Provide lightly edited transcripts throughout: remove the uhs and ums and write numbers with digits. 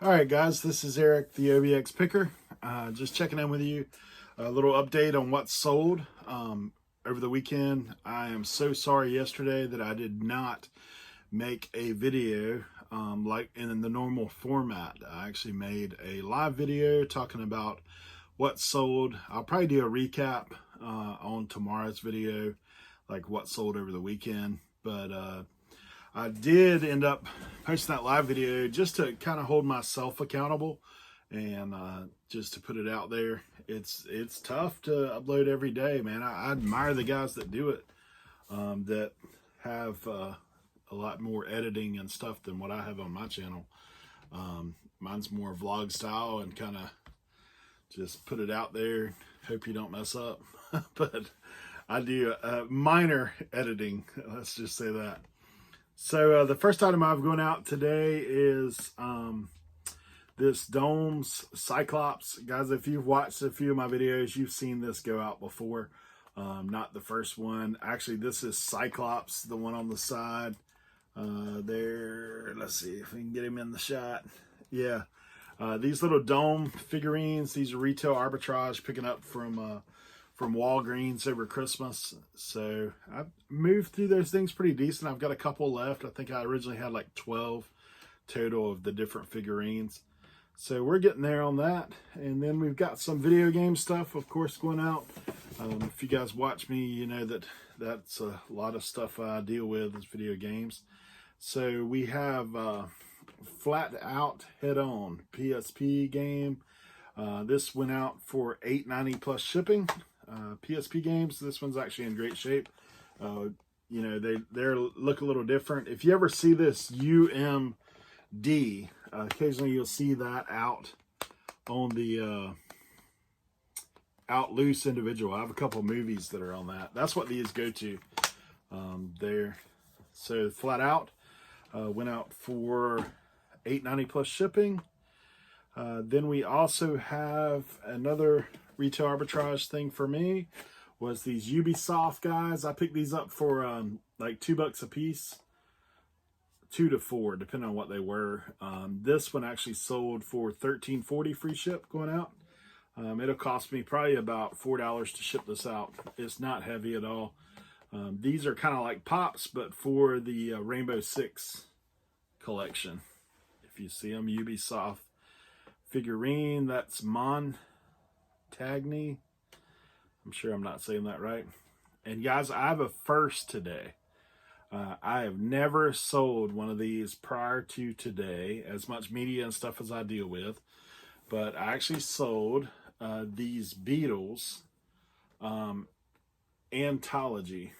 All right, guys, this is Eric, the OBX Picker. Just checking in with you. A little update on what's sold over the weekend. I am so sorry yesterday that I did not make a video like in the normal format. I actually made a live video talking about what's sold. I'll probably do a recap on tomorrow's video, like what sold over the weekend. But I did end up posting that live video just to kind of hold myself accountable and just to put it out there. It's tough to upload every day, man. I admire the guys that do it, that have a lot more editing and stuff than what I have on my channel. Mine's more vlog style and kind of just put it out there. Hope you don't mess up. But I do minor editing, let's just say that. So the first item I've gone out today is this Domes Cyclops. Guys, if you've watched a few of my videos, you've seen this go out before. Not the first one. Actually, this is Cyclops, the one on the side. There, let's see if we can get him in the shot. Yeah, these little dome figurines, these are retail arbitrage, picking up from Walgreens over Christmas. So I've moved through those things pretty decent. I've got a couple left. I think I originally had like 12 total of the different figurines. So we're getting there on that. And then we've got some video game stuff, of course, going out. If you guys watch me, you know that that's a lot of stuff I deal with is video games. So we have Flat Out Head On PSP game. This went out for $8.90 plus shipping. PSP games, this one's actually in great shape. You know, they look a little different. If you ever see this UMD, occasionally you'll see that out on the out loose individual. I have a couple movies that are on that. That's what these go to there. So Flat Out went out for $8.90 plus shipping. Then we also have another retail arbitrage thing for me, was these Ubisoft guys. I picked these up for like $2 a piece, 2 to 4 depending on what they were. This one actually sold for $13.40 free ship going out. It'll cost me probably about $4 to ship this out. It's not heavy at all. These are kind of like Pops, but for the Rainbow Six collection. If you see them, Ubisoft figurine, that's Montagny. I'm sure I'm not saying that right. And guys, I have a first today. I have never sold one of these prior to today, as much media and stuff as I deal with. But I actually sold these Beatles anthology.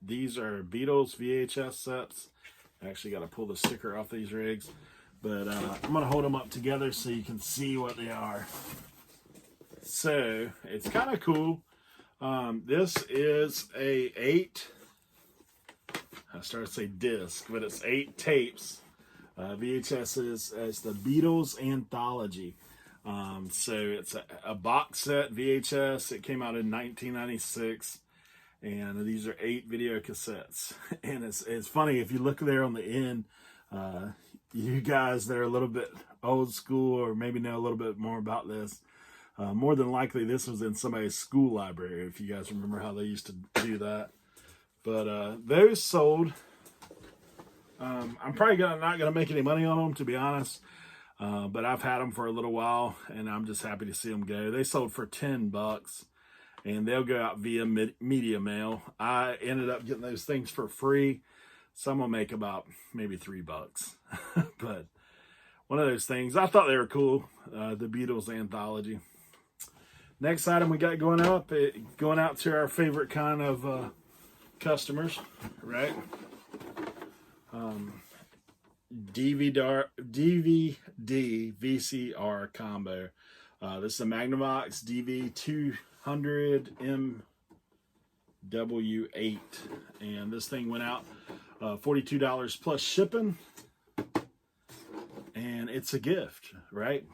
These are Beatles VHS sets. I actually got to pull the sticker off these rigs. But I'm going to hold them up together so you can see what they are. So it's kind of cool. This is a 8, I started to say disc, but it's 8 tapes. VHS is the Beatles Anthology. So it's a box set VHS. It came out in 1996. And these are 8 video cassettes. And it's funny, if you look there on the end, you guys that are a little bit old school or maybe know a little bit more about this, more than likely this was in somebody's school library, if you guys remember how they used to do that. But those sold. I'm probably not gonna make any money on them, to be honest. But I've had them for a little while, and I'm just happy to see them go. They sold for $10, and they'll go out via media mail. I ended up getting those things for free. So I'm gonna make about maybe $3. But one of those things. I thought they were cool. The Beatles Anthology. Next item we got going out to our favorite kind of customers, right? DVD VCR combo. This is a Magnavox DV200 MW8, and this thing went out $42 plus shipping, and it's a gift, right?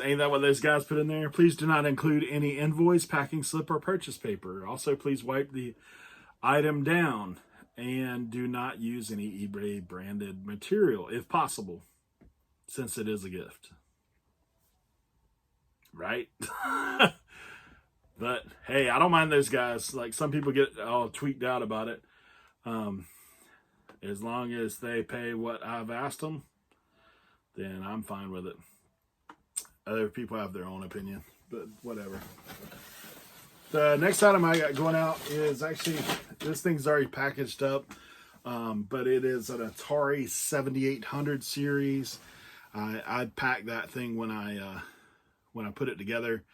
Ain't that what those guys put in there? Please do not include any invoice, packing slip, or purchase paper. Also, please wipe the item down and do not use any eBay branded material if possible. since it is a gift. Right? But hey, I don't mind those guys. Like, some people get all tweaked out about it. As long as they pay what I've asked them, then I'm fine with it. Other people have their own opinion, but whatever. The next item I got going out is actually, this thing's already packaged up, but it is an Atari 7800 series. I packed that thing when I put it together,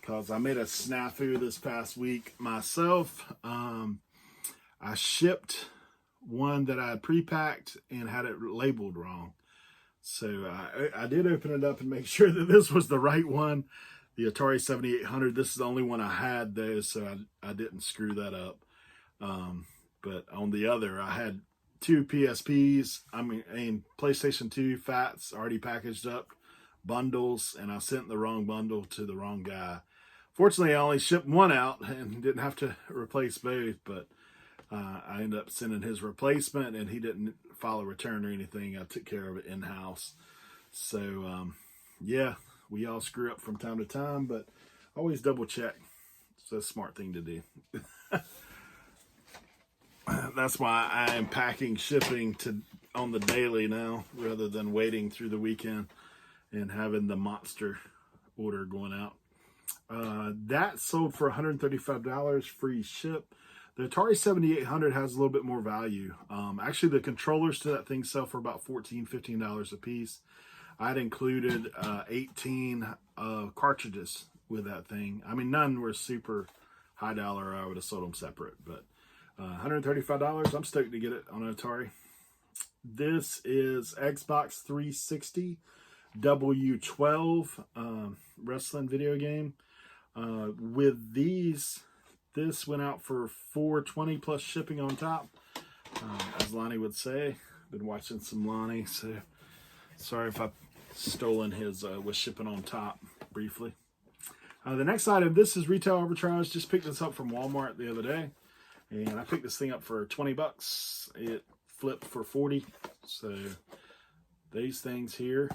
because I made a snafu this past week myself. I shipped one that I had pre-packed and had it labeled wrong. So I did open it up and make sure that this was the right one, the Atari 7800. This is the only one I had though, so I didn't screw that up. But on the other, I had two PSPs, and PlayStation 2 FATs already packaged up, bundles, and I sent the wrong bundle to the wrong guy. Fortunately, I only shipped one out and didn't have to replace both, but I ended up sending his replacement, and he didn't file a return or anything. I took care of it in-house. So, yeah, we all screw up from time to time, but always double check. It's a smart thing to do. That's why I am packing shipping on the daily now, rather than waiting through the weekend and having the monster order going out. That sold for $135, free ship. The Atari 7800 has a little bit more value. Actually, the controllers to that thing sell for about $14, $15 a piece. I'd included 18 cartridges with that thing. I mean, none were super high dollar. I would have sold them separate, but $135. I'm stoked to get it on Atari. This is Xbox 360 W12 wrestling video game. With these, this went out for $420 plus shipping on top. As Lonnie would say, been watching some Lonnie, so sorry if I've stolen his with shipping on top briefly. The next item, this is Retail Arbitrage. Just picked this up from Walmart the other day, and I picked this thing up for $20. It flipped for $40. So these things here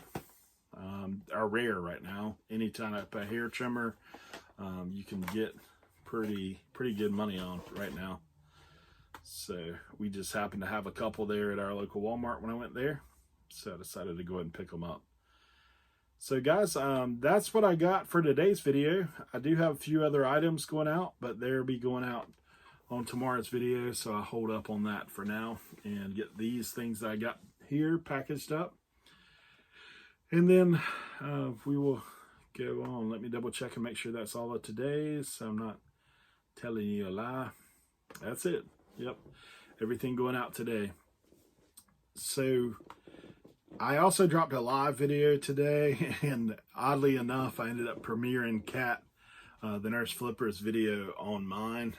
are rare right now. Any type of hair trimmer you can get pretty good money on right now. So we just happened to have a couple there at our local Walmart when I went there, so I decided to go ahead and pick them up. So guys, that's what I got for today's video. I do have a few other items going out, but they'll be going out on tomorrow's video, so I'll hold up on that for now and get these things that I got here packaged up. And then we will go on. Let me double check and make sure that's all of today's, so I'm not telling you a lie. That's it. Yep. Everything going out today. So I also dropped a live video today, and oddly enough, I ended up premiering Kat, the Nurse Flipper's video on mine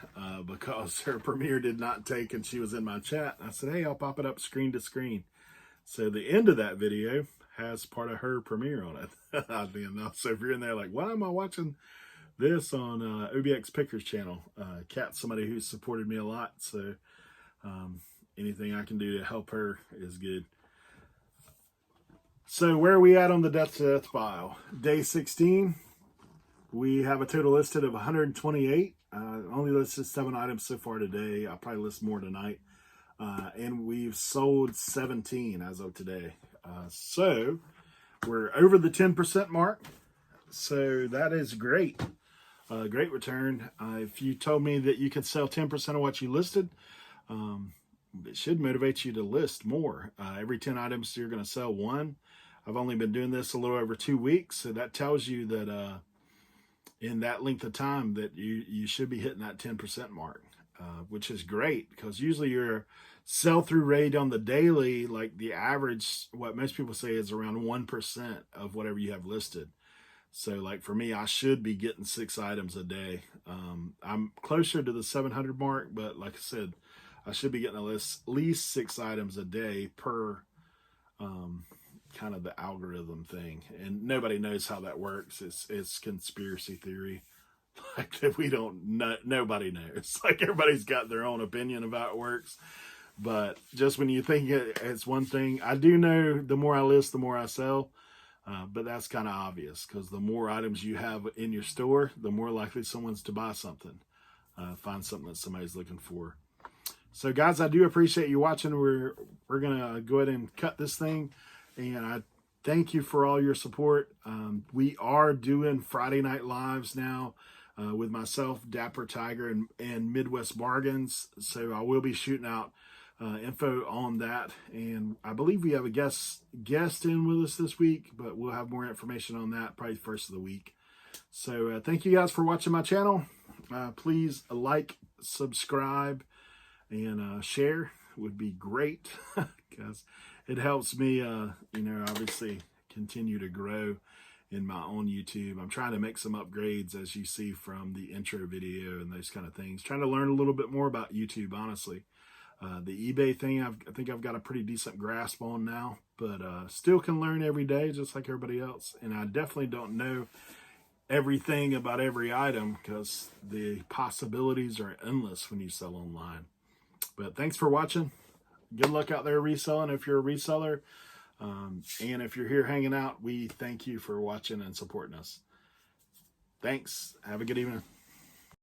because her premiere did not take, and she was in my chat. I said, hey, I'll pop it up screen to screen. So the end of that video has part of her premiere on it, oddly enough. So if you're in there like, why am I watching this on OBX Picker's channel? Kat's somebody who's supported me a lot, so anything I can do to help her is good. So where are we at on the death to death pile? Day 16. We have a total listed of 128. Only listed 7 items so far today. I'll probably list more tonight. And we've sold 17 as of today. So we're over the 10% mark. So that is great. Great return. If you told me that you could sell 10% of what you listed, it should motivate you to list more. Every 10 items, you're going to sell 1. I've only been doing this a little over 2 weeks. So that tells you that in that length of time that you should be hitting that 10% mark, which is great, because usually your sell-through rate on the daily, like the average, what most people say is around 1% of whatever you have listed. So like for me, I should be getting 6 items a day. I'm closer to the 700 mark, but like I said, I should be getting at least 6 items a day per kind of the algorithm thing. And nobody knows how that works. It's conspiracy theory. Like that we don't know, nobody knows. Like everybody's got their own opinion of how it works. But just when you think it's one thing, I do know the more I list, the more I sell. But that's kind of obvious because the more items you have in your store, the more likely someone's to buy something, find something that somebody's looking for. So guys, I do appreciate you watching. We're going to go ahead and cut this thing. And I thank you for all your support. We are doing Friday Night Lives now with myself, Dapper Tiger, and Midwest Bargains. So I will be shooting out info on that. And I believe we have a guest in with us this week, but we'll have more information on that probably first of the week. So thank you guys for watching my channel. Please like, subscribe, and share would be great because it helps me, obviously continue to grow in my own YouTube. I'm trying to make some upgrades, as you see from the intro video and those kind of things. Trying to learn a little bit more about YouTube, honestly. The eBay thing, I think I've got a pretty decent grasp on now, but still can learn every day just like everybody else. And I definitely don't know everything about every item because the possibilities are endless when you sell online. But thanks for watching. Good luck out there reselling if you're a reseller. And if you're here hanging out, we thank you for watching and supporting us. Thanks. Have a good evening.